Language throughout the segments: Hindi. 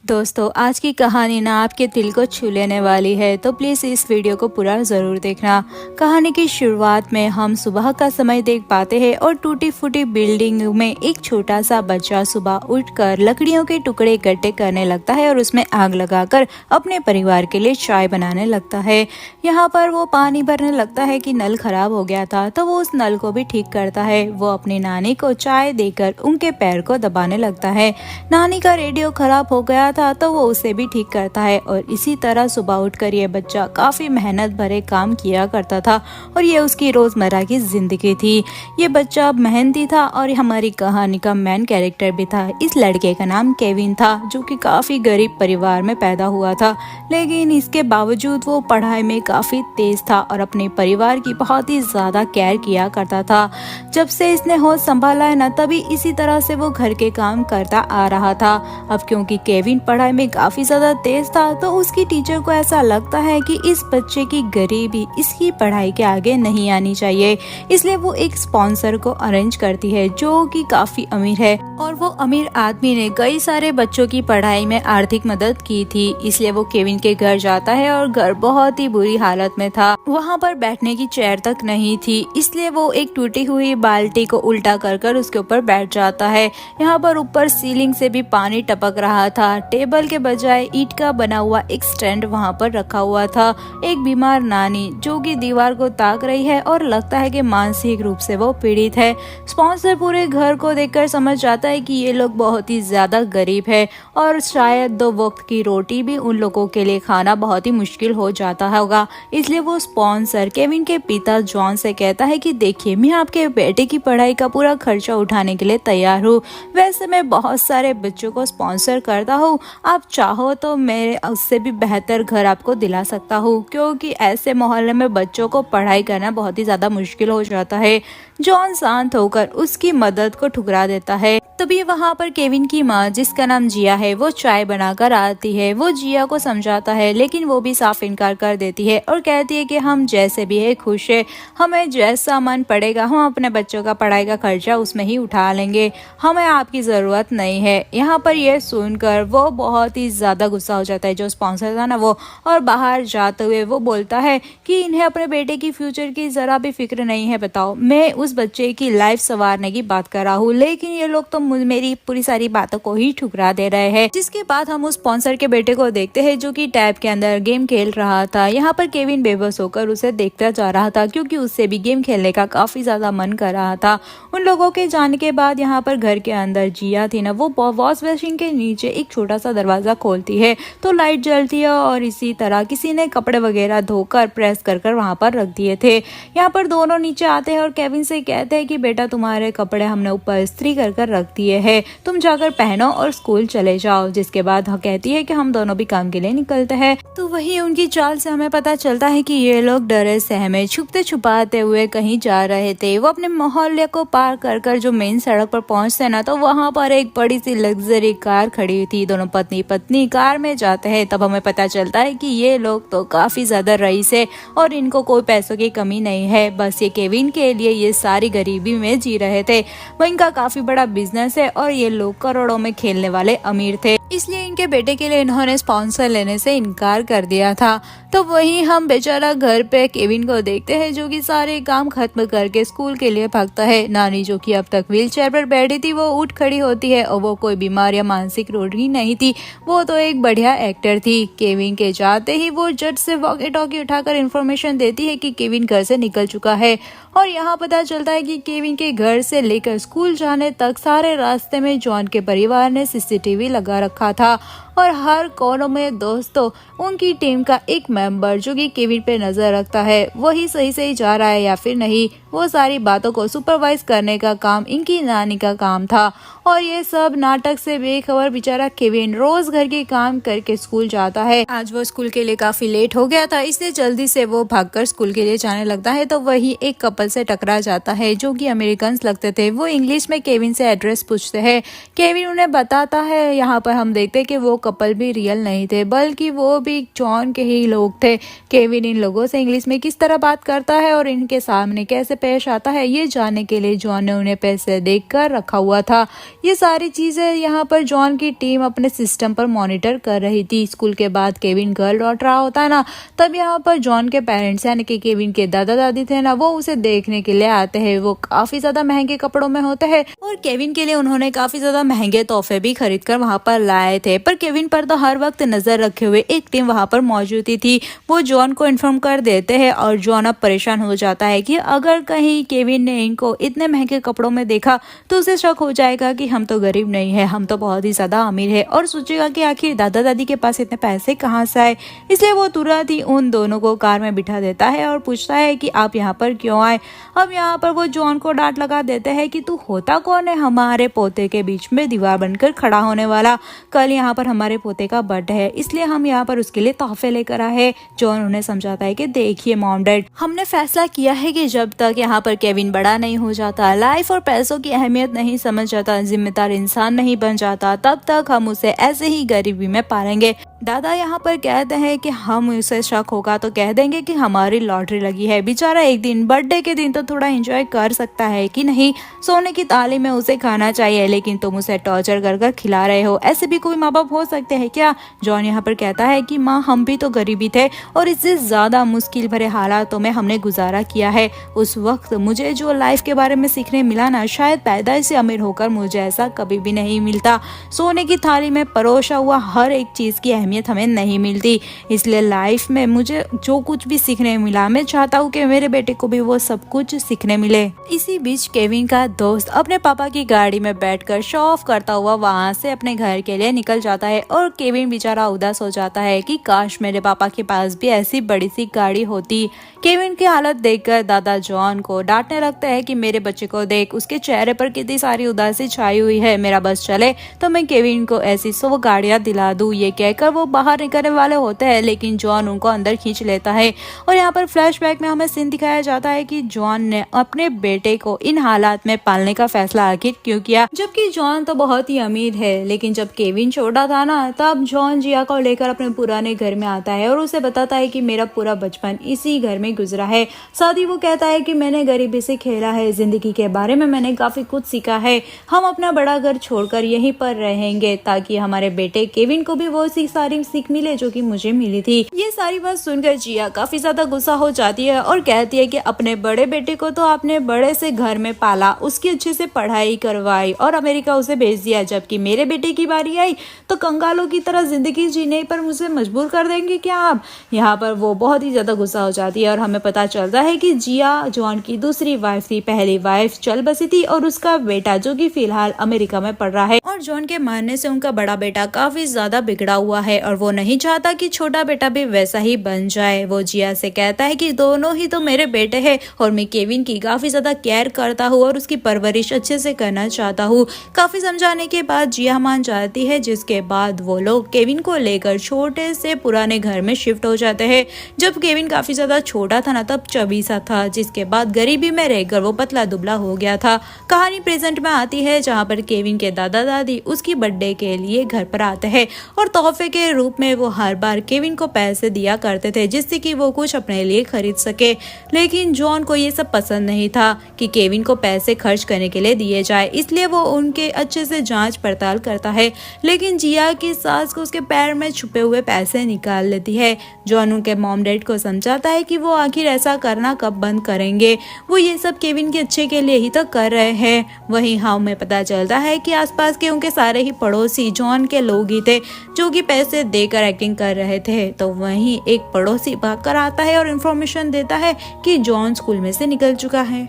दोस्तों, आज की कहानी ना आपके दिल को छू लेने वाली है, तो प्लीज़ इस वीडियो को पूरा ज़रूर देखना। कहानी की शुरुआत में हम सुबह का समय देख पाते हैं और टूटी फूटी बिल्डिंग में एक छोटा सा बच्चा सुबह उठकर लकड़ियों के टुकड़े इकट्ठे करने लगता है और उसमें आग लगाकर अपने परिवार के लिए चाय बनाने लगता है। यहाँ पर वो पानी भरने लगता है कि नल खराब हो गया था, तो वो उस नल को भी ठीक करता है। वो अपनी नानी को चाय देकर उनके पैर को दबाने लगता है। नानी का रेडियो खराब हो गया था, तो वो उसे भी ठीक करता है और इसी तरह सुबह उठकर ये बच्चा काफी मेहनत भरे काम किया करता था और ये उसकी रोजमर्रा की जिंदगी थी। ये बच्चा मेहनती था और हमारी कहानी का मेन कैरेक्टर भी था। इस लड़के का नाम केविन था, जो कि काफी गरीब परिवार में पैदा हुआ था, लेकिन इसके बावजूद वो पढ़ाई में काफी तेज था और अपने परिवार की बहुत ही ज्यादा केयर किया करता था। जब से इसने होश संभाला है ना, तभी इसी तरह से वो घर के काम करता आ रहा था। अब क्योंकि केविन पढ़ाई में काफी ज्यादा तेज था, तो उसकी टीचर को ऐसा लगता है कि इस बच्चे की गरीबी इसकी पढ़ाई के आगे नहीं आनी चाहिए, इसलिए वो एक स्पॉन्सर को अरेंज करती है जो कि काफी अमीर है और वो अमीर आदमी ने कई सारे बच्चों की पढ़ाई में आर्थिक मदद की थी। इसलिए वो केविन के घर जाता है और घर बहुत ही बुरी हालत में था। वहाँ पर बैठने की चेयर तक नहीं थी, इसलिए वो एक टूटी हुई बाल्टी को उल्टा कर उसके ऊपर बैठ जाता है। यहाँ पर ऊपर सीलिंग से भी पानी टपक रहा था। टेबल के बजाय ईंट का बना हुआ एक स्टैंड वहाँ पर रखा हुआ था। एक बीमार नानी जो कि दीवार को ताक रही है और लगता है कि मानसिक रूप से वो पीड़ित है। स्पॉन्सर पूरे घर को देखकर समझ जाता है कि ये लोग बहुत ही ज्यादा गरीब है और शायद 2 वक्त की रोटी भी उन लोगों के लिए खाना बहुत ही मुश्किल हो जाता होगा। इसलिए वो स्पॉन्सर केविन के पिता जॉन से कहता है कि देखिए, मैं आपके बेटे की पढ़ाई का पूरा खर्चा उठाने के लिए तैयार हूँ। वैसे मैं बहुत सारे बच्चों को स्पॉन्सर करता हूँ, आप चाहो तो मैं उससे भी बेहतर घर आपको दिला सकता हूँ, क्योंकि ऐसे मोहल्ले में बच्चों को पढ़ाई करना बहुत ही ज्यादा मुश्किल हो जाता है। जॉन शांत होकर उसकी मदद को ठुकरा देता है। तभी वहाँ पर केविन की माँ, जिसका नाम जिया है, वो चाय बनाकर आती है। वो जिया को समझाता है, लेकिन वो भी साफ इनकार कर देती है और कहती है कि हम जैसे भी है खुश है, हमें जैसा मन पड़ेगा हम अपने बच्चों का पढ़ाई का खर्चा उसमें ही उठा लेंगे, हमें आपकी जरूरत नहीं है। यहाँ पर यह सुनकर वो बहुत ही ज्यादा गुस्सा हो जाता है, जो स्पॉन्सर था ना वो, और बाहर जाते हुए वो बोलता है कि इन्हें अपने बेटे की फ्यूचर की जरा भी फिक्र नहीं है। बताओ, मैं उस बच्चे की लाइफ संवारने की बात कर रहा हूँ, लेकिन ये लोग तो मेरी पूरी सारी बातों को ही ठुकरा दे रहे हैं। जिसके बाद हम उस स्पॉन्सर के बेटे को देखते हैं, जो कि टैब के अंदर गेम खेल रहा था। यहाँ पर केविन बेबस होकर उसे देखता जा रहा था, क्योंकि उससे भी गेम खेलने का काफी ज्यादा मन कर रहा था। उन लोगों के जाने के बाद यहाँ पर घर के अंदर जिया थी ना, वो वॉश बेसिन के नीचे एक छोटा सा दरवाजा खोलती है तो लाइट जलती है और इसी तरह किसी ने कपड़े वगैरह धोकर प्रेस कर वहां पर रख दिए थे। यहाँ पर दोनों नीचे आते हैं और केविन से कहते हैं कि बेटा, तुम्हारे कपड़े हमने ऊपर इस्त्री कर रख दिए हैं, तुम जाकर पहनो और स्कूल चले जाओ। जिसके बाद कहती है कि हम दोनों भी काम के लिए निकलते हैं। तो वही उनकी चाल से हमें पता चलता है कि ये लोग डरे सहमे छुपते छुपाते हुए कहीं जा रहे थे। वो अपने मोहल्ले को पार कर जो मेन सड़क पर पहुंचते ना, तो वहां पर एक बड़ी सी लग्जरी कार खड़ी थी। दोनों पत्नी पत्नी कार में जाते हैं। तब हमें पता चलता है कि ये लोग तो काफी ज्यादा रईस है और इनको कोई पैसों की कमी नहीं है। बस ये केविन के लिए ये सारी गरीबी में जी रहे थे। वो इनका काफी बड़ा बिजनेस है और ये लोग करोड़ों में खेलने वाले अमीर थे, इसलिए इनके बेटे के लिए इन्होंने स्पॉन्सर लेने से इनकार कर दिया था। तो वही हम बेचारा घर पे केविन को देखते हैं, जो कि सारे काम खत्म करके स्कूल के लिए भागता है। नानी, जो कि अब तक व्हील चेयर पर बैठी थी, वो उठ खड़ी होती है और वो कोई बीमार या मानसिक रोगी नहीं थी, वो तो एक बढ़िया एक्टर थी। केविन के जाते ही वो जट से वॉकी टॉकी उठाकर इन्फॉर्मेशन देती है कि केविन घर से निकल चुका है और यहाँ पता चलता है कि केविन के घर से लेकर स्कूल जाने तक सारे रास्ते में जॉन के परिवार ने सीसीटीवी लगा रखा था और हर कोनों में दोस्तों उनकी टीम का एक मेंबर, जो कि केविन पे नजर रखता है, वही सही जा रहा है या फिर नहीं, वो सारी बातों को सुपरवाइज करने का काम इनकी नानी का काम था। और ये सब नाटक से बेखबर बेचारा केविन रोज घर के काम करके स्कूल जाता है। आज वो स्कूल के लिए काफी लेट हो गया था, इसलिए जल्दी से वो भागकर स्कूल के लिए जाने लगता है। तो वही एक कपल से टकरा जाता है, जो कि अमेरिकन लगते थे। वो इंग्लिश में केविन से एड्रेस पूछते हैं। केविन उन्हें बताता है। यहाँ पर हम देखते हैं कि वो कपल भी रियल नहीं थे, बल्कि वो भी जॉन के ही लोग थे। केविन इन लोगों से इंग्लिश में किस तरह बात करता है और इनके सामने कैसे पेश आता है, ये जानने के लिए जॉन ने उन्हें पैसे देकर रखा हुआ था। ये सारी चीजें यहाँ पर जॉन की टीम अपने सिस्टम पर मॉनिटर कर रही थी। स्कूल के बाद केविन घर लौट रहा होता है ना, तब यहाँ पर जॉन के पेरेंट्स यानी कि केविन के दादा दादी थे ना, वो उसे देखने के लिए आते हैं। वो काफी ज्यादा महंगे कपड़ों में होते हैं और केविन के लिए उन्होंने काफी ज्यादा महंगे तोहफे भी खरीद कर वहाँ पर लाए थे। पर केविन पर तो हर वक्त नजर रखे हुए एक टीम वहाँ पर मौजूद थी। वो जॉन को इन्फॉर्म कर देते हैं और जॉन अब परेशान हो जाता है कि अगर कहीं केविन ने इनको इतने महंगे कपड़ों में देखा तो उसे शक हो जाएगा कि हम तो गरीब नहीं है, हम तो बहुत ही ज्यादा अमीर है, और सोचेगा कि आखिर दादा दादी के पास इतने पैसे कहाँ से आए। इसलिए वो तुरंत ही उन दोनों को कार में बिठा देता है और पूछता है कि आप यहाँ पर क्यों आए। अब यहाँ पर वो जॉन को डांट लगा देते हैं कि तू होता कौन है हमारे पोते के बीच में दीवार बनकर खड़ा होने वाला। कल यहाँ पर हमारे पोते का बर्थडे है, इसलिए हम यहाँ पर उसके लिए तोहफे लेकर आए। जॉन उन्हें समझाता है कि देखिए मॉम डैड, हमने फैसला किया है कि जब तक यहाँ पर केविन बड़ा नहीं हो जाता, लाइफ और पैसों की अहमियत नहीं समझ जाता, जिम्मेदार इंसान नहीं बन जाता, तब तक हम उसे ऐसे ही गरीबी में पालेंगे। दादा यहाँ पर कहते हैं कि हम उसे शक होगा तो कह देंगे कि हमारी लॉटरी लगी है। बेचारा एक दिन बर्थडे के दिन तो थोड़ा एंजॉय कर सकता है कि नहीं। सोने की थाली में उसे खाना चाहिए, लेकिन तुम उसे टॉर्चर कर कर खिला रहे हो। ऐसे भी कोई माँ बाप हो सकते हैं क्या? जॉन यहाँ पर कहता है कि माँ, हम भी तो गरीबी थे और इससे ज्यादा मुश्किल भरे हालातों में हमने गुजारा किया है। उस वक्त मुझे जो लाइफ के बारे में सीखने मिला ना, शायद पैदाइश से अमीर होकर मुझे ऐसा कभी भी नहीं मिलता। सोने की थाली में परोसा हुआ हर एक चीज की अहमियत हमें नहीं मिलती। इसलिए लाइफ में मुझे जो कुछ भी सीखने मिला, मैं चाहता हूँ कि मेरे बेटे को भी वो सब कुछ सीखने मिले। इसी बीच केविन का दोस्त अपने पापा की गाड़ी में बैठकर शो ऑफ करता हुआ वहाँ से अपने घर के लिए निकल जाता है और केविन बेचारा उदास हो जाता है कि काश मेरे पापा के पास भी ऐसी बड़ी सी गाड़ी होती। केविन की हालत देखकर दादा जॉन को डांटने लगता है कि मेरे बच्चे को देख, उसके चेहरे पर कितनी सारी उदासी छाई हुई है। मेरा बस चले तो मैं केविन को ऐसी 100 गाड़ियां दिला दूं। ये कहकर वो बाहर निकलने वाले होते हैं, लेकिन जॉन उनको अंदर खींच लेता है। और यहाँ पर फ्लैशबैक में हमें सीन दिखाया जाता है कि जॉन ने अपने बेटे को इन हालात में पालने का फैसला आखिर क्यों किया, जबकि जॉन तो बहुत ही अमीर है। लेकिन जब केविन छोटा था ना, तब जॉन जिया को लेकर अपने पुराने घर में आता है और उसे बताता है कि मेरा पूरा बचपन इसी घर में गुजरा है। साथ ही वो कहता है कि मैंने गरीबी से खेला है, जिंदगी के बारे में मैंने काफी कुछ सीखा है। हम अपना बड़ा घर छोड़कर यहीं पर रहेंगे ताकि हमारे बेटे केविन को भी वो सारी सीख मिले जो कि मुझे मिली थी। ये सारी बात सुनकर जिया काफी ज्यादा गुस्सा हो जाती है और कहती है कि अपने बड़े बेटे को तो आपने बड़े से घर में पाला, उसकी अच्छे से पढ़ाई करवाई और अमेरिका उसे भेज दिया, जबकि मेरे बेटे की बारी आई तो कंगालों की तरह जिंदगी जीने पर मुझे मजबूर कर देंगे क्या आप? यहाँ पर वो बहुत ही ज्यादा गुस्सा हो जाती है और हमें पता चलता है कि जिया जॉन की दूसरी वाइफ थी। पहली वाइफ चल बसी थी और उसका बेटा जो कि फिलहाल अमेरिका में पढ़ रहा है, और जॉन के मारने से उनका बड़ा बेटा काफी ज्यादा बिगड़ा हुआ है और वो नहीं चाहता कि छोटा बेटा भी वैसा ही बन जाए। वो जिया से कहता है कि दोनों ही तो मेरे बेटे हैं और मैं केविन की काफी ज्यादा केयर करता हूँ और उसकी परवरिश अच्छे से करना चाहता हूँ। काफी समझाने के बाद जिया मान जाती है, जिसके बाद वो लोग केविन को लेकर छोटे से पुराने घर में शिफ्ट हो जाते हैं। जब केविन काफी ज्यादा छोटा था ना, तब चबी सा था, जिसके बाद गरीबी में रहकर वो पतला दुबला हो गया था। कहानी प्रेजेंट में आती है जहाँ पर केविन के दादा दादी उसकी बर्थडे के लिए घर पर आते हैं और तोहफे के रूप में वो हर बार केविन को पैसे दिया करते थे जिससे कि वो कुछ अपने लिए खरीद सके। लेकिन जॉन को ये सब पसंद नहीं था कि केविन को पैसे खर्च करने के लिए दिए जाए, इसलिए वो उनके अच्छे से जांच पड़ताल करता है। लेकिन जिया की सास को उसके पैर में छुपे हुए पैसे निकाल लेती है। जॉन उनके मॉम डैड को समझाता है कि वो आखिर ऐसा करना कब बंद करेंगे, वो ये सब केविन के अच्छे के लिए ही तो कर रहे हैं। वहीं हमें पता चलता है कि आसपास के उनके सारे ही पड़ोसी जॉन के लोग ही थे जो कि पैसे देकर एक्टिंग कर रहे थे। तो वहीं एक पड़ोसी भागकर आता है और इन्फॉर्मेशन देता है कि जॉन स्कूल में से निकल चुका है।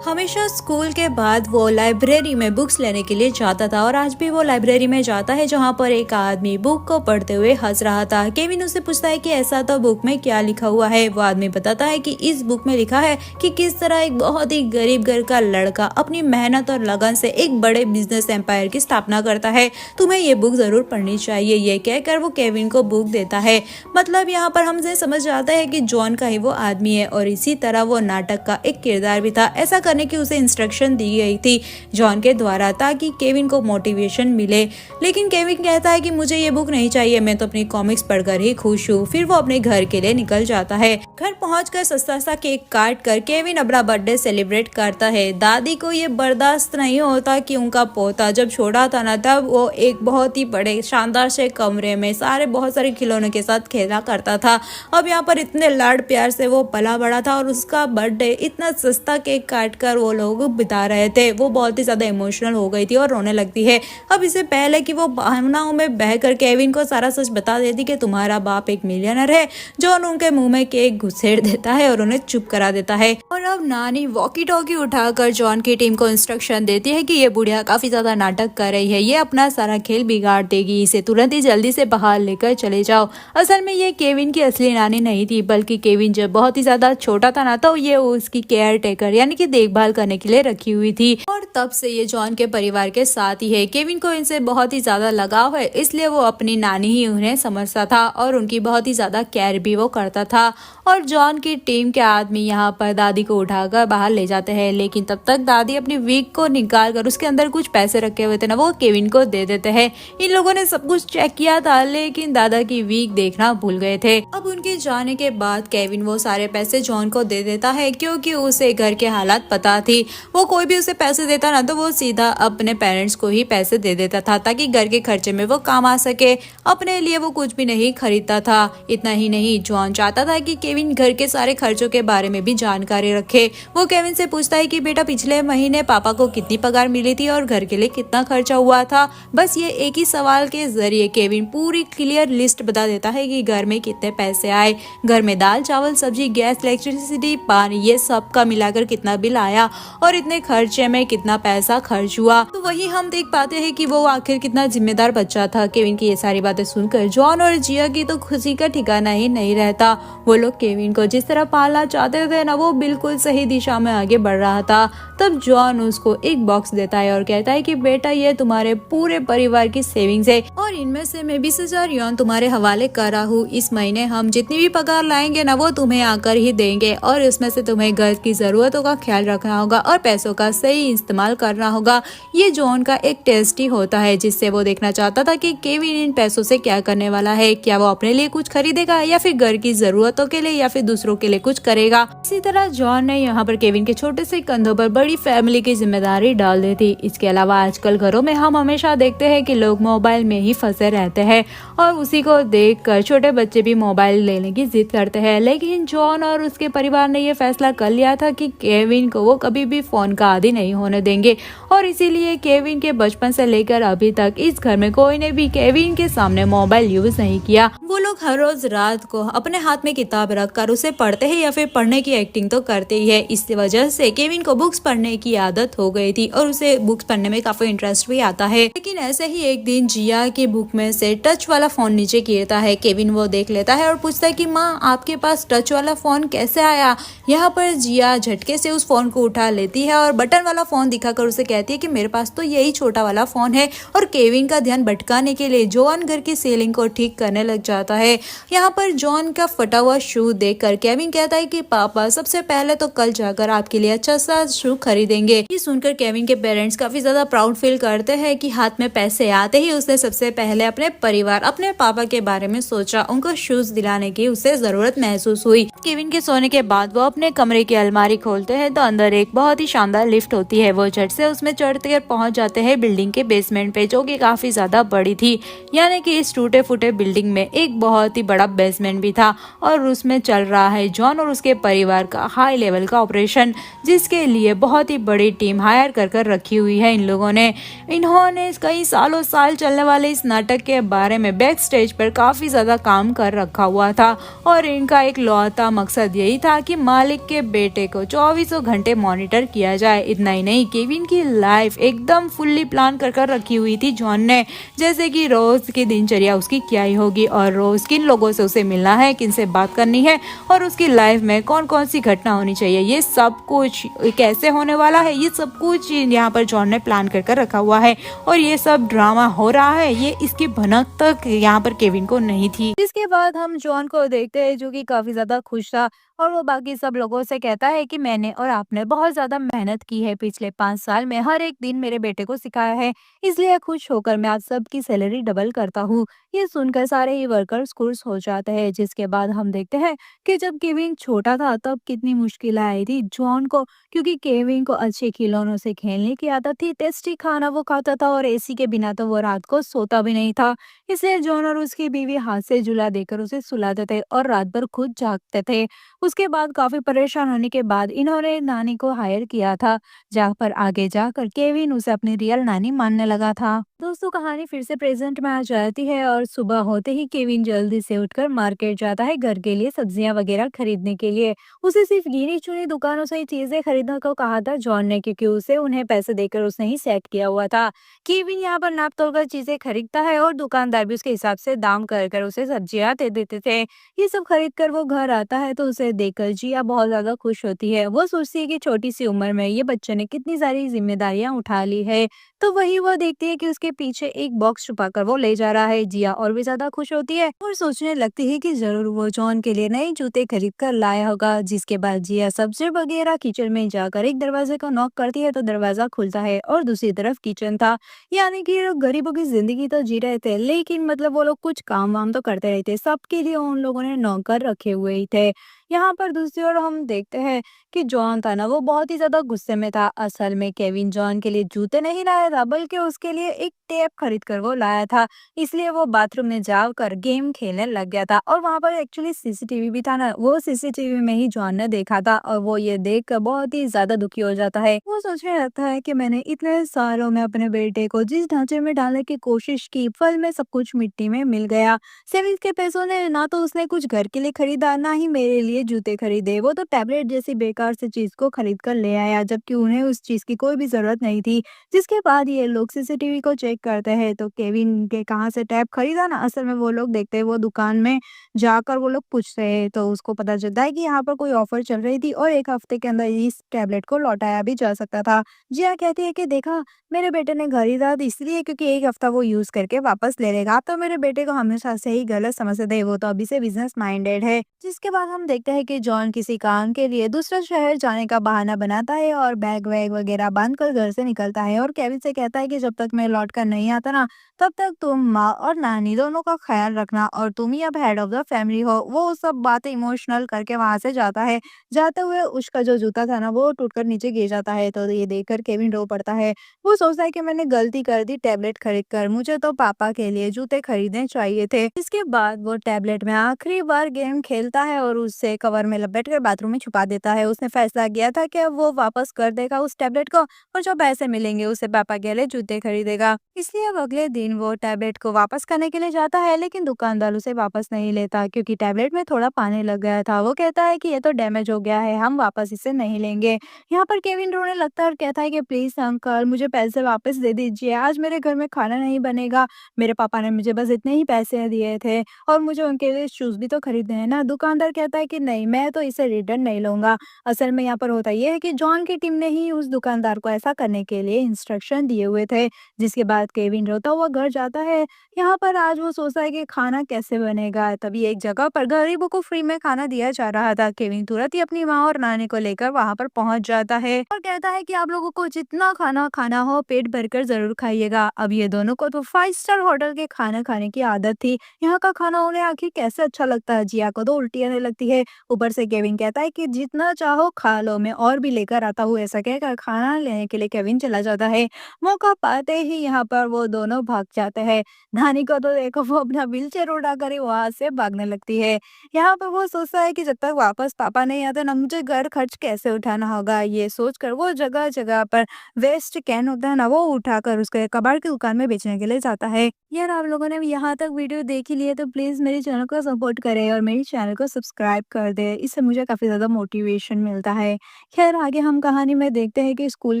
हमेशा स्कूल के बाद वो लाइब्रेरी में बुक्स लेने के लिए जाता था और आज भी वो लाइब्रेरी में जाता है जहाँ पर एक आदमी बुक को पढ़ते हुए हंस रहा था। केविन उससे पूछता है कि ऐसा तो बुक में क्या लिखा हुआ है। वो आदमी बताता है कि इस बुक में लिखा है कि किस तरह एक बहुत ही गरीब घर का लड़का अपनी मेहनत और लगन से एक बड़े बिजनेस एम्पायर की स्थापना करता है। तुम्हें ये बुक जरूर पढ़नी चाहिए। ये कहकर वो केविन को बुक देता है। मतलब यहाँ पर हमसे समझ आता है कि जॉन का ही वो आदमी है और इसी तरह वो नाटक का एक किरदार भी था। ऐसा करने की उसे इंस्ट्रक्शन दी गई थी जॉन के द्वारा, ताकि केविन को मोटिवेशन मिले। लेकिन केविन कहता है कि मुझे ये बुक नहीं चाहिए, मैं तो अपनी कॉमिक्स पढ़कर ही खुश हूँ। फिर वो अपने घर के लिए निकल जाता है। घर पहुंचकर सस्ता सा केक काट कर केविन अपना बर्थडे सेलिब्रेट करता है। दादी को ये बर्दाश्त नहीं होता कि उनका पोता जब छोटा था ना, तब वो एक बहुत ही बड़े शानदार से कमरे में बहुत सारे खिलौनों के साथ खेला करता था। अब यहाँ पर इतने लाड प्यार से वो पला बड़ा था और उसका बर्थडे इतना सस्ता केक काट कर वो लोग बिता रहे थे। वो बहुत ही ज्यादा इमोशनल हो गई थी और रोने लगती है। अब इससे पहले कि वो भावनाओं में बहकर केविन को सारा सच बता देती कि तुम्हारा बाप एक मिलियनर है, जॉन उनके मुंह में केक घुसेड़ देता है और उन्हें चुप करा देता है। और अब नानी वॉकी टॉकी उठाकर जॉन की टीम को इंस्ट्रक्शन देती है कि ये बुढ़िया काफी ज्यादा नाटक कर रही है, ये अपना सारा खेल बिगाड़ देगी, इसे तुरंत ही जल्दी से बाहर लेकर चले जाओ। असल में ये केविन की असली नानी नहीं थी, बल्कि केविन जब बहुत ही ज्यादा छोटा था ना, तो ये उसकी केयर टेकर यानी कि देखभाल करने के लिए रखी हुई थी। और तब से ये जॉन के परिवार के साथ ही है। केविन को इनसे बहुत ही ज्यादा लगाव है, इसलिए वो अपनी नानी ही उन्हें समझता था और उनकी बहुत ही ज्यादा केयर भी वो करता था। और जॉन की टीम के आदमी यहाँ पर दादी को उठाकर बाहर ले जाते हैं, लेकिन तब तक दादी अपनी वीक को निकाल कर उसके अंदर कुछ पैसे रखे हुए थे ना, वो केविन को दे देते हैं। इन लोगों ने सब कुछ चेक किया था, लेकिन दादा की वीक देखना भूल गए थे। अब उनके जाने के बाद केविन वो सारे पैसे जॉन को दे देता है, क्योंकि उसे घर के हालात पता थी। वो कोई भी उसे पैसे देता ना, तो वो सीधा अपने पेरेंट्स को ही पैसे दे देता था, ताकि घर के खर्चे में वो काम आ सके। अपने लिए वो कुछ भी नहीं खरीदता था। इतना ही नहीं, जॉन चाहता था कि केविन घर के सारे खर्चों के बारे में भी जानकारी रखे। वो केविन से पूछता है कि बेटा, पिछले महीने पापा को कितनी पगार मिली थी और घर के लिए कितना खर्चा हुआ था। बस ये एक ही सवाल के जरिए केविन पूरी क्लियर लिस्ट बता देता है कि घर में कितने पैसे आए, घर में दाल चावल सब्जी गैस इलेक्ट्रिसिटी पानी ये सब का मिलाकर कितना बिल आया और इतने खर्चे में कितना पैसा खर्च हुआ। तो वही हम देख पाते हैं कि वो आखिर कितना जिम्मेदार बच्चा था। केविन की ये सारी बातें सुनकर जॉन और जिया की तो खुशी का ठिकाना ही नहीं रहता। वो लोग केविन को जिस तरह पालना चाहते थे ना, वो बिल्कुल सही दिशा में आगे बढ़ रहा था। तब जॉन उसको एक बॉक्स देता है और कहता है कि बेटा, ये तुम्हारे पूरे परिवार की सेविंग्स है और इनमें से मैं 20,000 यौन तुम्हारे हवाले कर रहा हूँ। इस महीने हम जितनी भी पगार लाएंगे ना, वो तुम्हें आकर ही देंगे और इसमें से तुम्हें घर की जरूरतों का ख्याल रखना होगा और पैसों का सही इस्तेमाल करना होगा। ये जॉन का एक टेस्ट ही होता है, जिससे वो देखना चाहता था कि केविन इन पैसों से क्या करने वाला है। क्या वो अपने लिए कुछ खरीदेगा या फिर घर की जरूरतों के लिए या फिर दूसरों के लिए कुछ करेगा। इसी तरह जॉन ने यहाँ पर केविन के छोटे से कंधों पर बड़ी फैमिली की जिम्मेदारी डाल दी थी। इसके अलावा आजकल घरों में हम हमेशा देखते हैं कि लोग मोबाइल में ही फंसे रहते हैं और उसी को देखकर छोटे बच्चे भी मोबाइल लेने की जिद करते हैं। लेकिन जॉन और उसके परिवार ने ये फैसला कर लिया था कि केविन को वो कभी भी फोन का आदी नहीं होने देंगे और इसीलिए केविन के बचपन से लेकर अभी तक इस घर में कोई ने भी केविन के सामने मोबाइल यूज नहीं किया। वो लोग हर रोज रात को अपने हाथ में किताब रखकर उसे पढ़ते हैं या फिर पढ़ने की एक्टिंग तो करते ही है। इस वजह से केविन को बुक्स पढ़ने की आदत हो गई थी और उसे बुक्स पढ़ने में काफी इंटरेस्ट भी आता है। लेकिन ऐसे ही एक दिन जिया की बुक में से टच वाला फोन नीचे गिरता है। केविन वो देख लेता है और पूछता है कि माँ, आपके पास टच वाला फोन कैसे आया। यहाँ पर जिया झटके से उस फोन को उठा लेती है और बटन वाला फोन दिखाकर उसे कहती है कि मेरे पास तो यही छोटा वाला फोन है। और केविन का ध्यान भटकाने के लिए जॉन घर की सीलिंग को ठीक करने लग जाता है। यहाँ पर जॉन का फटा हुआ शू देखकर केविन कहता है कि पापा, सबसे पहले तो कल जाकर आपके लिए अच्छा सा शू खरीदेंगे। ये सुनकर केविन के पेरेंट्स काफी ज्यादा प्राउड फील करते हैं कि हाथ में पैसे आते ही उसने सबसे पहले अपने परिवार, अपने पापा के बारे में सोचा। उनको शूज दिलाने की उसे जरूरत महसूस हुई। केविन के सोने के बाद वो अपने कमरे की अलमारी खोलते हैं तो अंदर एक बहुत ही शानदार लिफ्ट होती है। वो झट से उसमें चढ़कर पहुंच जाते हैं बिल्डिंग के बेसमेंट पे, जो कि काफी ज्यादा बड़ी थी। यानी कि इस टूटे फूटे बिल्डिंग में एक बहुत ही बड़ा बेसमेंट भी था और उसमें चल रहा है जॉन और उसके परिवार का हाई लेवल का ऑपरेशन, जिसके लिए बहुत ही बड़ी टीम हायर कर रखी हुई है इन लोगों ने। इन्होंने कई सालों साल चलने वाले इस नाटक के बारे में बैक स्टेज पर काफी ज्यादा काम कर रखा हुआ था और इनका एक लौता मकसद यही था कि मालिक के बेटे को 24 घंटे मॉनिटर किया जाए। इतना ही नहीं, केविन की लाइफ एकदम फुल्ली प्लान कर रखी हुई थी जॉन ने, जैसे कि रोज की दिनचर्या उसकी क्या ही होगी और रोज किन लोगों से उसे मिलना है, किन से बात करनी है और उसकी लाइफ में कौन कौन सी घटना होनी चाहिए, ये सब कुछ कैसे होने वाला है, ये सब कुछ यहाँ पर जॉन ने प्लान कर रखा हुआ है। और ये सब ड्रामा हो रहा है, ये इसकी भनक तक यहाँ पर केविन को नहीं थी। इसके बाद हम जॉन को देखते हैं जो कि काफी ज्यादा खुश था और वो बाकी सब लोगों से कहता है कि मैंने और आपने है, बहुत ज़्यादा मेहनत की है पिछले 5 साल में, हर एक दिन मेरे बेटे को सिखाया है, इसलिए खुश होकर मैं आज सबकी सैलरी डबल करता हूँ। ये सुनकर सारे ही वर्कर्स खुश हो जाते हैं। जिसके बाद हम देखते हैं कि जब केविन छोटा था तब कितनी मुश्किल आई थी जॉन को, क्योंकि केविन को अच्छे खिलौनों से खेलने की आदत थी, टेस्टी खाना वो खाता था और एसी के बिना तो वो रात को सोता भी नहीं था। इसलिए जॉन और उसकी बीवी हाथ से झुला देकर उसे सुलाते थे और रात भर खुद जागते थे। उसके बाद काफी परेशान होने के बाद इन्होंने नानी को हायर किया था, जहाँ पर आगे जाकर केविन उसे अपनी रियल नानी मानने लगा था। दोस्तों, कहानी फिर से प्रेजेंट में आ जाती है और सुबह होते ही केविन जल्दी से उठकर मार्केट जाता है घर के लिए सब्जियां वगैरह खरीदने के लिए। उसे सिर्फ गिनी चुनी दुकानों से ही चीजें खरीदने को कहा था जॉन ने, क्योंकि उसे उन्हें पैसे देकर उसने ही सेट किया हुआ था। केविन यहाँ पर नाप तोल कर चीजें खरीदता है और दुकानदार भी उसके हिसाब से दाम कर कर उसे सब्जियां दे देते थे। ये सब खरीद कर वो घर आता है तो उसे देखकर जिया बहुत ज्यादा खुश होती है। वो सोचती है कि छोटी सी उम्र में ये बच्चे ने कितनी सारी जिम्मेदारियां उठा ली है। तो वही वो देखती है कि उसके पीछे एक बॉक्स छुपाकर वो ले जा रहा है। जिया और भी ज्यादा खुश होती है और सोचने लगती है कि जरूर वो जॉन के लिए नए जूते खरीद कर लाया होगा। जिसके बाद जिया सब्जी वगैरह किचन में जाकर एक दरवाजे को नॉक करती है तो दरवाजा खुलता है और दूसरी तरफ किचन था। यानी कि ये लोग गरीबों की जिंदगी तो जी रहे थे, लेकिन मतलब वो लोग कुछ काम वाम तो करते रहते, सबके लिए उन लोगों ने नौकर रखे हुए ही थे। यहाँ पर दूसरी ओर हम देखते हैं कि जॉन था ना, वो बहुत ही ज्यादा गुस्से में था। असल में केविन जॉन के लिए जूते नहीं लाया था, बल्कि उसके लिए एक टेप खरीद कर वो लाया था। इसलिए वो बाथरूम में जाकर गेम खेलने लग गया था और वहां पर एक्चुअली सीसीटीवी भी था ना, वो सीसीटीवी में ही जॉन ने देखा था और वो ये देख कर बहुत ही ज्यादा दुखी हो जाता है। वो सोचने लगता है कि मैंने इतने सालों में अपने बेटे को जिस ढांचे में डालने की कोशिश की, फल में सब कुछ मिट्टी में मिल गया। सेविंग्स के पैसों ने ना तो उसने कुछ घर के लिए खरीदा, ना ही मेरे लिए जूते खरीदे। वो तो टैबलेट जैसी बेकार से चीज को खरीद कर ले आया, जबकि उन्हें उस चीज की कोई भी जरूरत नहीं थी। जिसके बाद ये लोग सीसीटीवी को चेक करते हैं तो केविन के कहाँ से टैब खरीदा ना, असल में वो लोग देखते हैं वो दुकान में जाकर वो लोग पूछते हैं तो उसको पता चलता है कि यहाँ पर कोई ऑफर चल रही थी और 1 हफ्ते के अंदर इस टैबलेट को लौटाया भी जा सकता था। जिया कहती है कि देखा, मेरे बेटे ने खरीदा इसलिए क्योंकि 1 हफ्ता वो यूज करके वापस ले लेगा। आप तो मेरे बेटे को हमेशा से ही गलत समझते थे, वो तो अभी से बिजनेस माइंडेड है। जिसके बाद हम देखते हैं कि जॉन किसी काम के लिए दूसरे शहर जाने का बहाना बनाता है और बैग वैग वगैरह बांध कर घर से निकलता है और केविन से कहता है कि जब तक मैं लौट कर नहीं आता ना, तब तक तुम माँ और नानी दोनों का ख्याल रखना और तुम ही अब हेड ऑफ द फैमिली हो। वो सब बातें इमोशनल करके वहां से जाता है। जाते हुए उसका जो जूता था ना, वो टूटकर नीचे गिर जाता है तो ये देखकर केविन रो पड़ता है। वो सोचता है कि मैंने गलती कर दी टैबलेट खरीद कर, मुझे तो पापा के लिए जूते खरीदने चाहिए थे। इसके बाद वो टैबलेट में आखिरी बार गेम खेलता है और उससे कवर में लपेट कर बाथरूम में छुपा देता है। उसने फैसला किया था कि वो वापस कर देगा उस टैबलेट को और जो पैसे मिलेंगे उसे पापा के लिए जूते खरीदेगा। इसलिए अब अगले दिन वो टैबलेट को वापस करने के लिए जाता है, लेकिन दुकानदार उसे वापस नहीं लेता क्योंकि टैबलेट में थोड़ा पानी लग गया था। वो कहता है कि ये तो डैमेज हो गया है, हम वापस इसे नहीं लेंगे। यहाँ पर केविन रोने लगता है और कहता है कि प्लीज अंकल, मुझे पैसे वापस दे दीजिए, आज मेरे घर में खाना नहीं बनेगा। मेरे पापा ने मुझे बस इतने ही पैसे दिए थे और मुझे उनके लिए शूज भी तो खरीदने हैं ना। दुकानदार कहता है कि नहीं, मैं तो इसे रिटर्न नहीं लूंगा। असल में यहाँ पर होता यह है कि जॉन की टीम ने ही उस दुकानदार को ऐसा करने के लिए इंस्ट्रक्शन दिए हुए थे। जिसके बाद केविन रोता हुआ घर जाता है। यहाँ पर आज वो सोचता है कि खाना कैसे बनेगा। तभी एक जगह पर गरीबों को फ्री में खाना दिया जा रहा था। केविन तुरंत ही अपनी माँ और नानी को लेकर वहां पर पहुंच जाता है और कहता है कि आप लोगों को जितना खाना खाना हो पेट भरकर जरूर खाइएगा। अब ये दोनों को तो 5 स्टार होटल के खाना खाने की आदत थी, यहाँ का खाना उन्हें आखिर कैसे अच्छा लगता है। जिया को तो उल्टी आने लगती है। ऊपर से केविन कहता है कि जितना चाहो खा लो, मैं और भी लेकर आता हूँ। ऐसा कहकर खाना लेने के लिए केविन चला जाता है। मौका पाते ही यहाँ पर वो दोनों भाग जाते हैं। नानी को तो देखो, वो अपना व्हीलचेयर उठाकर ही वहां से भागने लगती है। यहाँ पर वो सोचता है कि जब तक वापस पापा नहीं आते ना, मुझे घर खर्च कैसे उठाना होगा। ये सोचकर वो जगह जगह पर वेस्ट कैन होता है ना, वो उठाकर उसके कबाड़ की दुकान में बेचने के लिए जाता है। यार, आप लोगों ने यहाँ तक वीडियो देख ही लिए तो प्लीज मेरे चैनल को सपोर्ट करें और मेरे चैनल को सब्सक्राइब कर दे, इससे मुझे काफी ज्यादा मोटिवेशन मिलता है। खैर, आगे हम कहानी में देखते हैं कि स्कूल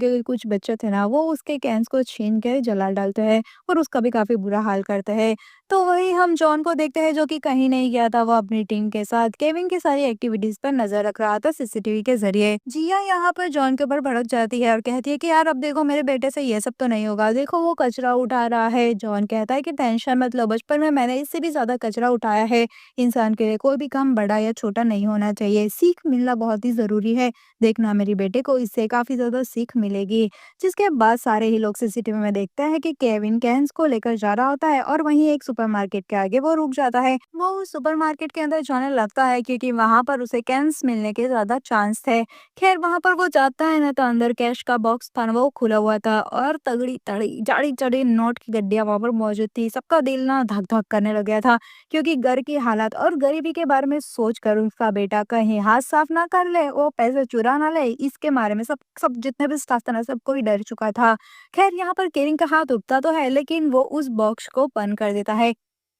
के कुछ बच्चे थे ना, वो उसके कैंस को छीन कर जला डालते हैं और उसका भी काफी बुरा हाल करते हैं। तो वही हम जॉन को देखते हैं जो कि कहीं नहीं गया था। वो अपनी टीम के साथ केविन की सारी एक्टिविटीज पर नजर रख रहा था सीसीटीवी के जरिए। जिया यहाँ पर जॉन के ऊपर भड़क जाती है और कहती है कि यार, अब देखो मेरे बेटे से ये सब तो नहीं होगा, देखो वो कचरा उठा रहा है। जॉन कहता है कि टेंशन मत लो, बचपन में मैंने इससे भी ज्यादा कचरा उठाया है। इंसान के लिए कोई भी काम बड़ा या छोटा नहीं होना चाहिए, सीख मिलना बहुत ही ज़रूरी है। देखना मेरे बेटे को इससे काफ़ी ज़्यादा सीख मिलेगी। जिसके बाद सारे ही लोग सीसीटीवी में देखते हैं कि केविन कैन्स को लेकर जा रहा होता है और वहीं एक सुपरमार्केट के आगे वो रुक जाता है। वो उस सुपरमार्केट के अंदर जाने लगता है क्योंकि वहाँ पर उसे कैन्स मिलने के ज़्यादा चांस थे। खैर वहाँ पर वो जाता है ना तो अंदर कैश का बॉक्स था ना वो खुला हुआ था और तगड़ी तड़ी जाड़ी चढ़ी नोट की गड्डियाँ वहाँ पर मौजूद थी। सबका दिल ना धक-धक करने लग गया था क्योंकि घर की हालात और गरीबी के बारे में सोचकर उसका बेटा कहीं हाथ साफ ना कर ले, वो पैसे चुरा ना ले, इसके बारे में सब सब जितने भी स्टाफ था ना सब कोई डर चुका था। खैर यहाँ पर केविन का हाथ उठता तो है लेकिन वो उस बॉक्स को बंद कर देता है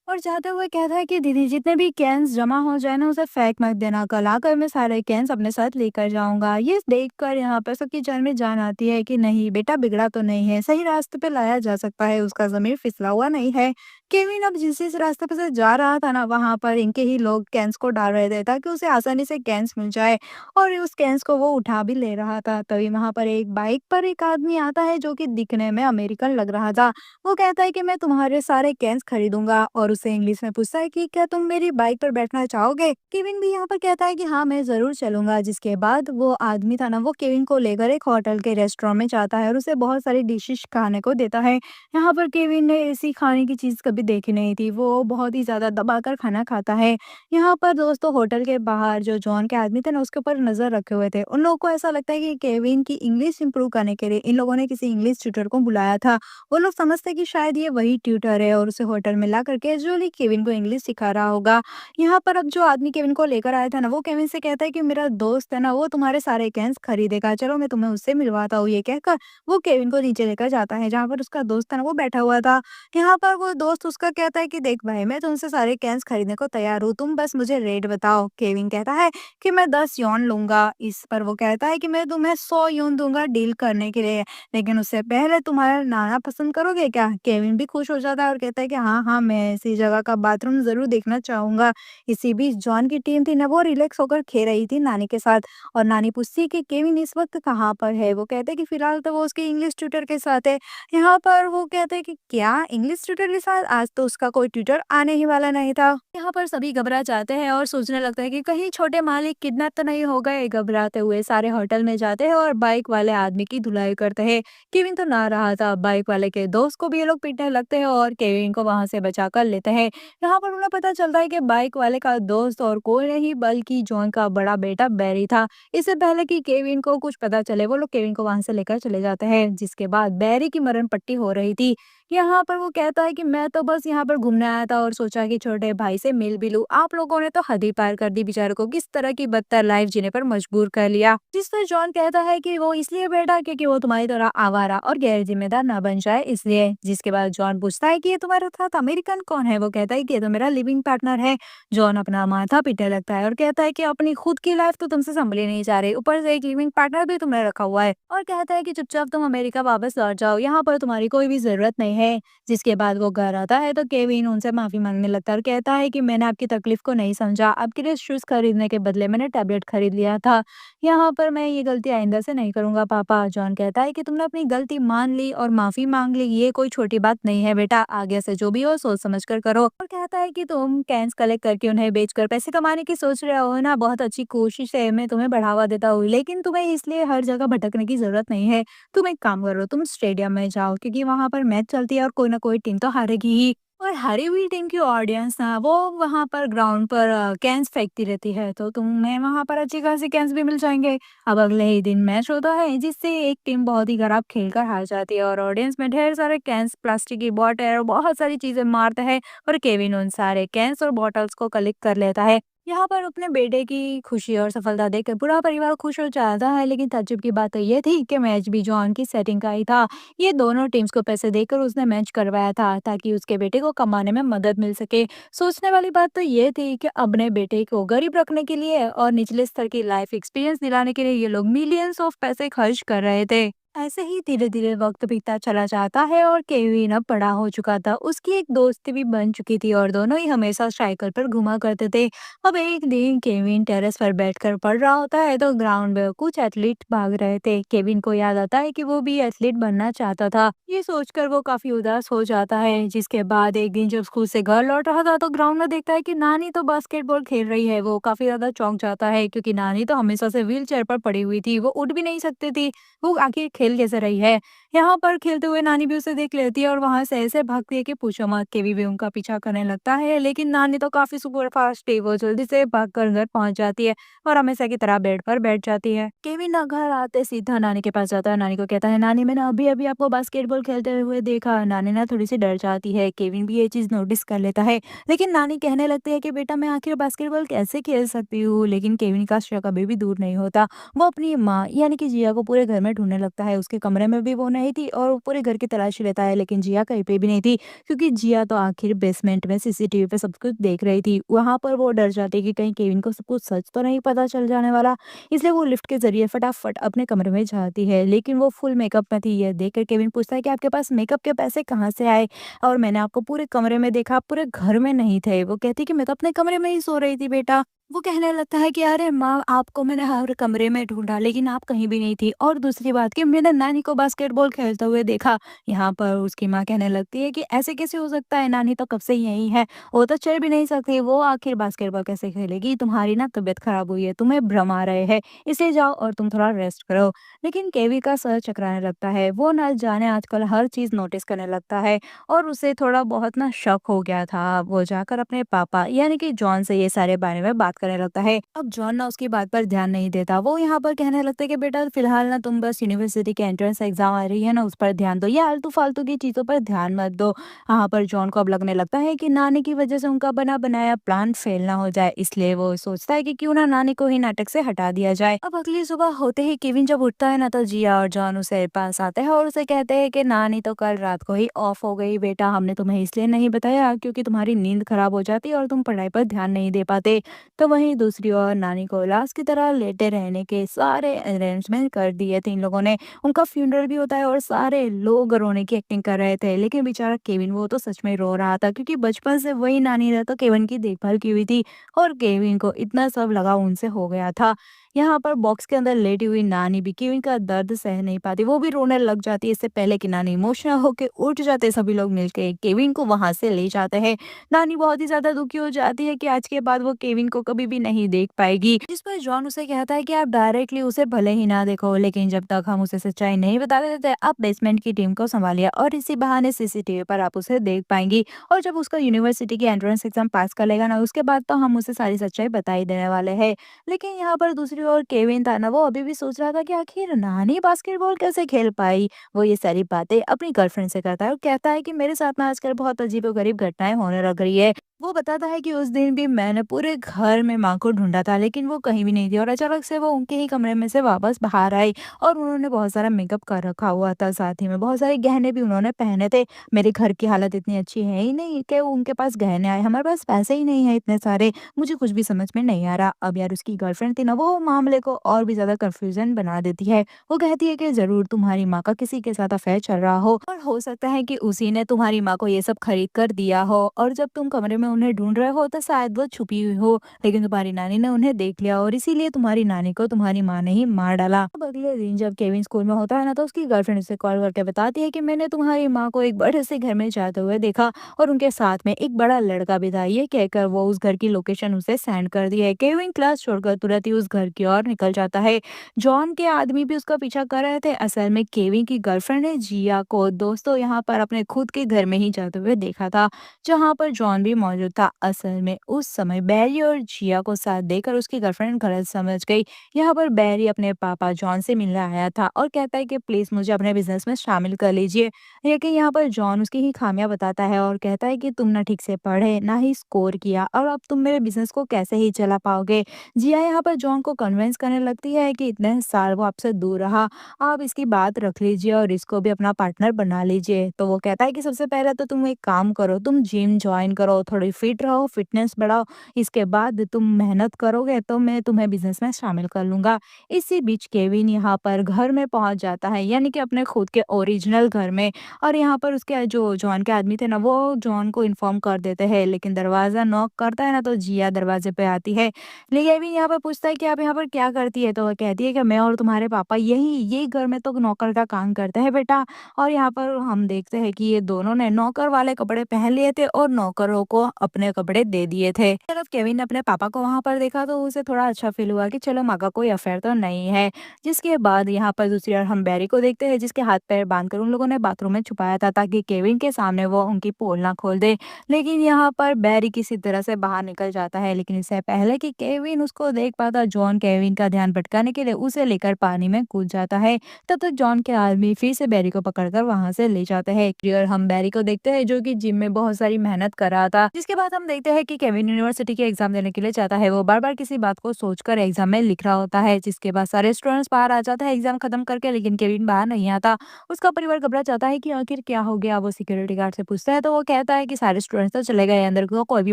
और जाते हुए कहता है कि दीदी जितने भी कैन्स जमा हो जाए ना उसे फेंक मत देना, कल आकर मैं सारे कैन्स अपने साथ लेकर जाऊंगा। ये देखकर यहाँ पर सबकी जान में जान आती है कि नहीं बेटा बिगड़ा तो नहीं है, सही रास्ते पे लाया जा सकता है, उसका जमीर फिसला हुआ नहीं है। केविन अब जिस रास्ते पे से जा रहा था ना वहां पर इनके ही लोग कैन्स को डाल रहे थे ताकि उसे आसानी से कैन्स मिल जाए और उस कैन्स को वो उठा भी ले रहा था। तभी वहां पर एक बाइक पर एक आदमी आता है जो कि दिखने में अमेरिकन लग रहा था। वो कहता है कि मैं तुम्हारे सारे कैन्स खरीदूंगा और उससे इंग्लिश में पूछता है कि क्या तुम मेरी बाइक पर बैठना चाहोगे। केविन भी यहाँ पर कहता है कि हाँ मैं जरूर चलूंगा। जिसके बाद वो आदमी था ना वो केविन को लेकर एक होटल के रेस्टोरेंट में जाता है और उसे बहुत सारी डिशेस खाने को देता है। यहाँ पर केविन ने ऐसी खाने की चीज कभी देखी नहीं थी, वो बहुत ही ज्यादा दबाकर खाना खाता है। यहाँ पर दोस्तों होटल के बाहर जो जॉन के आदमी थे ना उसके ऊपर नजर रखे हुए थे। उन लोगों को ऐसा लगता है कि केविन की इंग्लिश इंप्रूव करने के लिए इन लोगों ने किसी इंग्लिश ट्यूटर को बुलाया था। वो लोग समझते हैं कि शायद ये वही ट्यूटर है और उसे होटल में ला करके कैजुअली केविन को इंग्लिश सिखा रहा होगा। यहाँ पर अब जो आदमी केविन को लेकर आया था ना वो केविन से कहता है कि मेरा दोस्त है ना वो तुम्हारे सारे कैंस खरीदेगा, चलो मैं तुम्हें उससे मिलवाता हूँ। ये कहकर वो केविन को नीचे लेकर जाता है जहाँ पर उसका दोस्त है ना वो बैठा हुआ था। यहाँ पर वो दोस्त उसका कहता है कि देख भाई मैं तुमसे सारे कैंस खरीदने को तैयार हूँ, तुम बस मुझे रेट बताओ। केविन कहता है कि मैं 10 यौन लूंगा। इस पर वो कहता है कि मैं तुम्हें 100 यून दूंगा डील करने के लिए, लेकिन उससे पहले तुम्हारा नाना पसंद करोगे क्या। केविन भी खुश हो जाता है और कहता है कि हाँ हाँ मैं ऐसी जगह का बाथरूम जरूर देखना चाहूंगा। इसी बीच जॉन की टीम थी ना वो रिलैक्स होकर खेल रही थी नानी के साथ और नानी पूछती है कि केविन इस वक्त कहाँ पर है। वो कहते हैं कि फिलहाल तो वो उसके इंग्लिश ट्यूटर के साथ है। यहाँ पर वो कहते हैं कि क्या इंग्लिश ट्यूटर के साथ, आज तो उसका कोई ट्यूटर आने ही वाला नहीं था। यहाँ पर सभी घबरा जाते हैं और सोचने लगता है कि कहीं छोटे मालिक किडनैप तो नहीं हो गए। घबराते हुए सारे होटल में जाते हैं और बाइक वाले आदमी की धुलाई करते हैं। केविन तो ना रहा था, बाइक वाले के दोस्त को भी ये लोग पीटने लगते हैं और केविन को वहां से बचा कर लेते हैं। यहाँ पर उन्हें पता चलता है कि बाइक वाले का दोस्त और कोई नहीं बल्कि जॉन का बड़ा बेटा बैरी था। इससे पहले कि केविन को कुछ पता चले वो लोग केविन को वहां से लेकर चले जाते हैं। जिसके बाद बैरी की मरण पट्टी हो रही थी। यहाँ पर वो कहता है कि मैं तो बस यहाँ पर घूमने आया था और सोचा कि छोटे भाई से मिल भी लूं। आप लोगों ने तो हद ही पार कर दी, बेचारे को किस तरह की बदतर लाइफ जीने पर मजबूर कर लिया। जिस पर जॉन कहता है कि वो इसलिए बेटा क्योंकि वो तुम्हारी तरह आवारा और गैर जिम्मेदार ना बन जाए इसलिए। जिसके बाद जॉन पूछता है कि ये तुम्हारे साथ अमेरिकन कौन है। वो कहता है कि ये तो मेरा लिविंग पार्टनर है। जॉन अपना माथा पीटने लगता है और कहता है कि अपनी खुद की लाइफ तो तुमसे संभली नहीं जा रही, ऊपर से एक लिविंग पार्टनर भी तुमने रखा हुआ है, और कहता है कि चुपचाप तुम अमेरिका वापस लौट जाओ, यहाँ पर तुम्हारी कोई भी जरूरत नहीं है। जिसके बाद वो घर आता है तो केविन उनसे माफी मांगने लगता है और कहता है कि मैंने आपकी तकलीफ को नहीं समझा, आपके लिए शूज खरीदने के बदले मैंने टैबलेट खरीद लिया था। यहाँ पर मैं ये गलती आइंदा से नहीं करूंगा पापा। जॉन कहता है कि तुमने अपनी गलती मान ली और माफी मांग ली, ये कोई छोटी बात नहीं है बेटा, आगे से जो भी हो सोच समझ कर करो। और कहता है कि तुम कैंस कलेक्ट करके उन्हें बेचकर पैसे कमाने की सोच रहे हो ना, बहुत अच्छी कोशिश है, मैं तुम्हें बढ़ावा देता हूँ, लेकिन तुम्हें इसलिए हर जगह भटकने की जरूरत नहीं है। तुम एक काम करो, तुम स्टेडियम में जाओ क्योंकि वहां पर मैच चलती है और कोई ना कोई टीम तो हारेगी ही। और हारी हुई टीम की ऑडियंस ना वो वहां पर ग्राउंड पर कैंस फेंकती रहती है, तो तुम्हें वहां पर अच्छी खासी कैंस भी मिल जाएंगे। अब अगले ही दिन मैच होता है जिससे एक टीम बहुत ही खराब खेलकर हार जाती है और ऑडियंस में ढेर सारे कैंस, प्लास्टिक की बोतल और बहुत सारी चीजें मारते हैं और केविन उन सारे कैंस और बॉटल्स को कलेक्ट कर लेता है। यहाँ पर अपने बेटे की खुशी और सफलता देखकर पूरा परिवार खुश हो जाता है, लेकिन ताज्जुब की बात तो ये थी कि मैच भी जॉन की सेटिंग का ही था। ये दोनों टीम्स को पैसे देकर उसने मैच करवाया था ताकि उसके बेटे को कमाने में मदद मिल सके। सोचने वाली बात तो ये थी कि अपने बेटे को गरीब रखने के लिए और निचले स्तर की लाइफ एक्सपीरियंस दिलाने के लिए ये लोग मिलियंस ऑफ पैसे खर्च कर रहे थे। ऐसे ही धीरे-धीरे वक़्त बीतता चला जाता है और केविन अब बड़ा हो चुका था। उसकी एक दोस्त भी बन चुकी थी और दोनों ही हमेशा साइकिल पर घुमा करते थे। अब एक दिन केविन टेरेस पर बैठकर पढ़ रहा होता है तो ग्राउंड में कुछ एथलीट भाग रहे थे। केविन को याद आता है कि वो भी एथलीट बनना चाहता था। ये सोचकर वो काफ़ी उदास हो जाता है। जिसके बाद एक दिन जब स्कूल से घर लौट रहा था तो ग्राउंड में देखता है कि नानी तो बास्केटबॉल खेल रही है। वो काफ़ी ज़्यादा चौंक जाता है क्योंकि नानी तो हमेशा से व्हीलचेयर पर पड़ी हुई थी। वो उठ भी नहीं सकती थी। वो आखिर खेल कैसे रही है। यहाँ पर खेलते हुए नानी भी उसे देख लेती है और वहाँ से ऐसे भागती है कि पूछो मत। केवी भी उनका पीछा करने लगता है लेकिन नानी तो काफ़ी सुपर फास्ट थी। वो जल्दी से भागकर घर पहुँच जाती है और हमेशा की तरह बेड पर बैठ जाती है। केविन ना घर आते सीधा नानी के पास जाता है। नानी को कहता है, नानी मैंने अभी-अभी आपको बास्केटबॉल खेलते हुए देखा। नानी ना थोड़ी-सी डर जाती है। केविन भी ये चीज़ नोटिस कर लेता है। लेकिन नानी कहने लगती है कि बेटा मैं आखिर बास्केटबॉल कैसे खेल सकती हूँ? लेकिन केविन का शक अभी भी दूर नहीं होता। वो अपनी माँ यानी कि जिया को पूरे घर में ढूँढने लगता है। उसके कमरे में भी वो नहीं थी और वो पूरे घर की तलाशी लेता है लेकिन जिया कहीं पे भी नहीं थी क्योंकि जिया तो आखिर बेसमेंट में सीसीटीवी पे सब कुछ देख रही थी। वहाँ पर वो डर जाती है कि कहीं केविन को सब कुछ सच तो नहीं पता चल जाने वाला। इसलिए वो लिफ्ट के ज़रिए फटाफट अपने कमरे में जाती है लेकिन वो फुल मेकअप में थी। ये देखकर केविन पूछता है कि आपके पास मेकअप के पैसे कहाँ से आए? और मैंने आपको पूरे कमरे में देखा, आप पूरे घर में नहीं थे। वो कहती है कि मैं तो अपने कमरे में ही सो रही थी बेटा। वो कहने लगता है कि अरे माँ, आपको मैंने हर कमरे में ढूँढा लेकिन आप कहीं भी नहीं थी और दूसरी बात कि मैंने नानी को बास्केटबॉल खेलते हुए देखा। यहाँ पर उसकी माँ कहने लगती है कि ऐसे कैसे हो सकता है? नानी तो कब से यहीं है, वो तो चल भी नहीं सकती, वो आखिर बास्केटबॉल कैसे खेलेगी? तुम्हारी ना तबीयत खराब हुई है, तुम्हें भ्रम आ रहे हैं, इसलिए जाओ और तुम थोड़ा रेस्ट करो। लेकिन केवी का सर चकराने लगता है। वो ना जाने आजकल हर चीज़ नोटिस करने लगता है और उसे थोड़ा बहुत ना शक हो गया था। वो जाकर अपने पापा यानी कि जॉन से ये सारे बारे में बात करने लगता है। अब जॉन ना उसकी बात पर ध्यान नहीं देता। वो यहाँ पर कहने लगता है कि बेटा फिलहाल ना तुम बस यूनिवर्सिटी के एंट्रेंस एग्जाम आ रही है ना, उस पर ध्यान दो। ये आलतू-फालतू की चीज़ों पर ध्यान मत दो। यहाँ पर जॉन को अब लगने लगता है कि नानी की वजह से उनका बना-बनाया प्लान फेल ना हो जाए। इसलिए वो सोचता है कि क्यों ना नानी को ही नाटक से हटा दिया जाए। अब अगली सुबह होते ही केविन जब उठता है ना तो जिया और जॉन उसे पास आते हैं और उसे कहते हैं कि नानी तो कल रात को ही ऑफ हो गई बेटा, हमने तुम्हें इसलिए नहीं बताया क्योंकि तुम्हारी नींद खराब हो जाती और तुम पढ़ाई पर ध्यान नहीं दे पाते। तो वहीं दूसरी ओर नानी को लाश की तरह लेटे रहने के सारे अरेंजमेंट कर दिए थे इन लोगों ने। उनका फ्यूनरल भी होता है और सारे लोग रोने की एक्टिंग कर रहे थे लेकिन बेचारा केविन वो तो सच में रो रहा था क्योंकि बचपन से वही नानी ने तो केविन की देखभाल की हुई थी और केविन को इतना सब लगाव उनसे हो गया था। यहाँ पर बॉक्स के अंदर लेटी हुई नानी भी केविन का दर्द सह नहीं पाती, वो भी रोने लग जाती है। इससे पहले कि नानी इमोशनल होके उठ जाते सभी लोग मिलके केविन को वहां से ले जाते हैं। नानी बहुत ही ज्यादा दुखी हो जाती है कि आज के बाद वो केविन को कभी भी नहीं देख पाएगी। जिस पर जॉन उसे कहता है कि आप डायरेक्टली उसे भले ही ना देखो लेकिन जब तक हम उसे सच्चाई नहीं बता देते आप बेसमेंट की टीम को संभालिए और इसी बहाने सीसीटीवी पर आप उसे देख पाएंगी और जब उसका यूनिवर्सिटी की एंट्रेंस एग्जाम पास कर लेगा ना उसके बाद तो हम उसे सारी सच्चाई बता ही देने वाले हैं। लेकिन यहाँ पर दूसरी ओर केविन था ना, वो अभी भी सोच रहा था कि आखिर नानी बास्केटबॉल कैसे खेल पाई। वो ये सारी बातें अपनी गर्लफ्रेंड से करता है और कहता है कि मेरे साथ में आजकल बहुत अजीबोगरीब घटनाएं होने लग रही है। वो बताता है कि उस दिन भी मैंने पूरे घर में माँ को ढूंढा था लेकिन वो कहीं भी नहीं थी और अचानक से वो उनके ही कमरे में से वापस बाहर आई और उन्होंने बहुत सारा मेकअप कर रखा हुआ था, साथ ही में बहुत सारे गहने भी उन्होंने पहने थे। मेरे घर की हालत इतनी अच्छी है ही नहीं कि उनके पास गहने आए, हमारे पास पैसे ही नहीं है इतने सारे। मुझे कुछ भी समझ में नहीं आ रहा। अब यार उसकी गर्लफ्रेंड थी ना, वो मामले को और भी ज्यादा कंफ्यूजन बना देती है। वो कहती है कि जरूर तुम्हारी माँ का किसी के साथ अफेयर चल रहा हो और हो सकता है कि उसी ने तुम्हारी माँ को ये सब खरीद कर दिया हो और जब तुम कमरे में उन्हें ढूंढ रहे हो तो शायद वो छुपी हुई हो लेकिन तुम्हारी नानी ने उन्हें देख लिया और इसीलिए तुम्हारी नानी को तुम्हारी माँ ने ही मार डाला। अब अगले दिन जब केविन स्कूल में होता है ना तो उसकी गर्लफ्रेंड उसे कॉल करके बताती है कि मैंने तुम्हारी माँ को एक बड़े से घर में जाते हुए देखा और उनके साथ में एक बड़ा लड़का भी था। ये कहकर वो उस घर की लोकेशन उसे सेंड कर दी है। केविन क्लास छोड़कर तुरंत ही उस घर की ओर निकल जाता है। जॉन के आदमी भी उसका पीछा कर रहे थे। असल में केविन की गर्लफ्रेंड ने जिया को दोस्तों यहाँ पर अपने खुद के घर में ही जाते हुए देखा था जहाँ पर जॉन भी मौजूद था। असल में उस समय बैरी और जिया को साथ देकर उसकी गर्लफ्रेंड गलत समझ गई। यहाँ पर बैरी अपने पापा जॉन से मिलने आया था और कहता है कि प्लीज मुझे अपने बिजनेस में शामिल कर लीजिए। लेकिन यहाँ पर जॉन उसकी ही खामियां बताता है और कहता है कि तुम ना ठीक से पढ़े ना ही स्कोर किया और अब तुम मेरे बिजनेस को कैसे ही चला पाओगे। जिया यहाँ पर जॉन को कन्विंस करने लगती है कि इतने साल वो आपसे दूर रहा, आप इसकी बात रख लीजिए और इसको भी अपना पार्टनर बना लीजिए। तो वो कहता है कि सबसे पहले तो तुम एक काम करो, तुम जिम ज्वाइन करो, थोड़ा थोड़ी फिट रहो, फिटनेस बढ़ाओ, इसके बाद तुम मेहनत करोगे तो मैं तुम्हें बिज़नेस में शामिल कर लूँगा। इसी बीच केविन यहाँ पर घर में पहुँच जाता है, यानी कि अपने खुद के ओरिजिनल घर में। और यहाँ पर उसके जो जॉन के आदमी थे ना, वो जॉन को इन्फॉर्म कर देते हैं, लेकिन दरवाज़ा नॉक करता है ना, तो जिया दरवाजे पे आती है। केविन यहाँ पर पूछता है कि आप यहाँ पर क्या करती है? तो वो कहती है कि मैं और तुम्हारे पापा यही घर में तो नौकर का काम करते हैं बेटा। और यहाँ पर हम देखते हैं कि ये दोनों ने नौकर वाले कपड़े पहन लिए थे और नौकरों को अपने कपड़े दे दिए थे। जब केविन ने अपने पापा को वहाँ पर देखा तो उसे थोड़ा अच्छा फील हुआ कि चलो माँ का कोई अफेयर तो नहीं है। जिसके बाद यहाँ पर दूसरी ओर हम बैरी को देखते हैं, जिसके हाथ पैर बांधकर उन लोगों ने बाथरूम में छुपाया था ताकि केविन के सामने वो उनकी पोल ना खोल दे। लेकिन यहाँ पर बैरी किसी तरह से बाहर निकल जाता है, लेकिन इससे पहले कि केविन उसको देख पाता, जॉन केविन का ध्यान भटकाने के लिए उसे लेकर पानी में कूद जाता है। तब तक जॉन के आदमी फिर से बैरी को पकड़कर वहां से ले जाते हैं। और हम बैरी को देखते हैं जो कि जिम में बहुत सारी मेहनत कर रहा था। जिसके बाद हम देखते हैं कि केविन यूनिवर्सिटी के एग्जाम देने के लिए जाता है। वो बार बार किसी बात को सोचकर एग्जाम में लिख रहा होता है। जिसके बाद सारे स्टूडेंट्स बाहर आ जाते हैं एग्जाम खत्म करके, लेकिन केविन बाहर नहीं आता। उसका परिवार घबरा जाता है कि आखिर क्या हो गया। वो सिक्योरिटी गार्ड से पूछता है तो वो कहता है कि सारे स्टूडेंट्स तो चले गए, अंदर तो कोई भी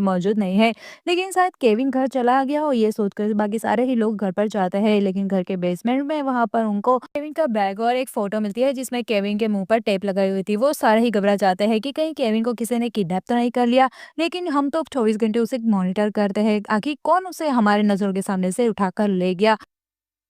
मौजूद नहीं है। लेकिन शायद केविन घर चला गया हो, ये सोचकर बाकी सारे ही लोग घर पर जाते हैं। लेकिन घर के बेसमेंट में वहां पर उनको केविन का बैग और एक फोटो मिलती है जिसमें केविन के मुंह पर टेप लगाई हुई थी। वो सारे ही घबरा जाते हैं कि कहीं केविन को किसी ने किडनैप तो नहीं कर लिया। लेकिन हम तो 24 घंटे उसे मॉनिटर करते हैं, आखिर कौन उसे हमारे नजरों के सामने से उठाकर ले गया।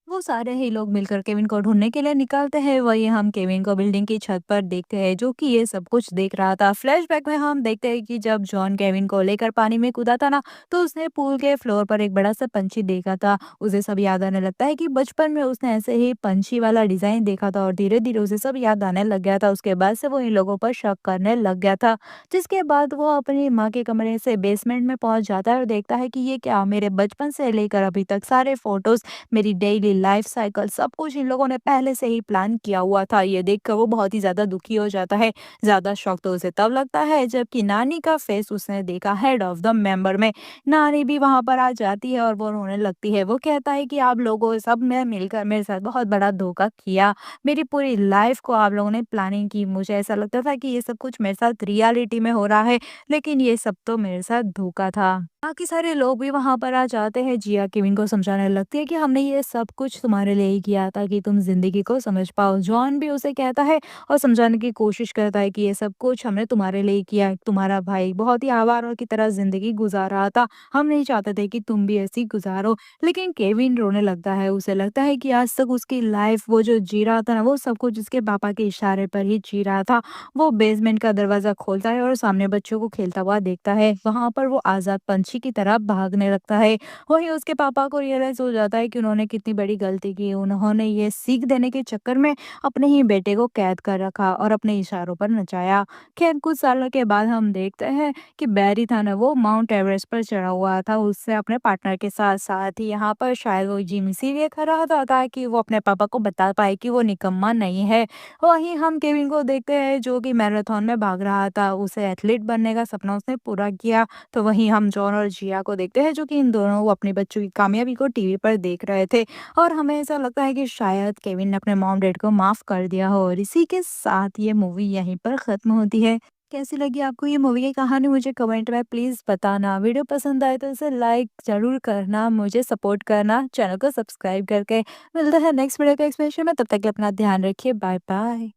वो सारे ही लोग मिलकर केविन को ढूंढने के लिए निकलते हैं। वही हम केविन को बिल्डिंग की छत पर देखते हैं जो कि ये सब कुछ देख रहा था। फ्लैशबैक में हम देखते हैं कि जब जॉन केविन को लेकर पानी में कूदा था ना, तो उसने पूल के फ्लोर पर एक बड़ा सा पंछी देखा था। उसे सब याद आने लगता है कि बचपन में उसने ऐसे ही पंछी वाला डिजाइन देखा था और धीरे धीरे उसे सब याद आने लग गया था। उसके बाद से वो इन लोगों पर शक करने लग गया था। जिसके बाद वो अपनी माँ के कमरे से बेसमेंट में पहुंच जाता है और देखता है कि ये क्या, मेरे बचपन से लेकर अभी तक सारे फोटोज, मेरी डेली लाइफ साइकिल, सब कुछ इन लोगों ने पहले से ही प्लान किया हुआ था। ये देखकर वो बहुत ही ज्यादा दुखी हो जाता है। ज्यादा शौक तो उसे तब लगता है जबकि नानी का फेस उसने देखा हेड ऑफ द मेंबर में। नानी भी वहां पर आ जाती है और वो रोने लगती है। वो कहता है कि आप लोगों सब ने मिलकर मेरे साथ बहुत बड़ा धोखा किया। मेरी पूरी लाइफ को आप लोगों ने प्लानिंग की। मुझे ऐसा लगता था कि ये सब कुछ मेरे साथ रियलिटी में हो रहा है, लेकिन ये सब तो मेरे साथ धोखा था। बाकी सारे लोग भी वहां पर आ जाते हैं। जिया केविन को समझाने लगती है कि हमने ये सब कुछ तुम्हारे लिए ही किया ताकि तुम जिंदगी को समझ पाओ। जॉन भी उसे कहता है और समझाने की कोशिश करता है कि ये सब कुछ हमने तुम्हारे लिए ही किया है। तुम्हारा भाई बहुत ही आवारा की तरह जिंदगी गुजार रहा था, हम नहीं चाहते थे कि तुम भी ऐसी गुजारो। लेकिन केविन रोने लगता है। उसे लगता है कि आज तक उसकी लाइफ वो जो जी रहा था ना, वो सब कुछ उसके पापा के इशारे पर ही जी रहा था। वो बेसमेंट का दरवाजा खोलता है और सामने बच्चों को खेलता हुआ देखता है। वहां पर वो आजाद पंछी की तरह भागने लगता है। वहीं उसके पापा को रियलाइज हो जाता है कि उन्होंने कितनी बड़ी गलती की। उन्होंने ये सीख देने के चक्कर में अपने ही बेटे को कैद कर रखा और अपने इशारों पर नचाया। खैर कुछ सालों के बाद हम देखते हैं कि बैरी था ना, वो माउंट एवरेस्ट पर चढ़ा हुआ था उससे अपने पार्टनर के साथ। साथ ही यहाँ पर शायद वो जिम इसीलिए कर रहा था ताकि वो अपने पापा को बता पाए कि वो निकम्मा नहीं है। वहीं हम केविन को देखते हैं जो कि मैराथन में भाग रहा था। उसे एथलीट बनने का सपना उसने पूरा किया। तो वहीं हम जॉन और जिया को देखते हैं जो कि इन दोनों वो अपने बच्चों की कामयाबी को टीवी पर देख रहे थे। और हमें ऐसा लगता है कि शायद केविन ने अपने मॉम डैड को माफ कर दिया हो। और इसी के साथ ये मूवी यहीं पर खत्म होती है। कैसी लगी आपको ये मूवी की कहानी, मुझे कमेंट में प्लीज बताना। वीडियो पसंद आए तो इसे लाइक जरूर करना, मुझे सपोर्ट करना चैनल को सब्सक्राइब करके। मिलते हैं नेक्स्ट वीडियो के एक्सप्लेनेशन में, तब तक के अपना ध्यान रखिए। Bye bye.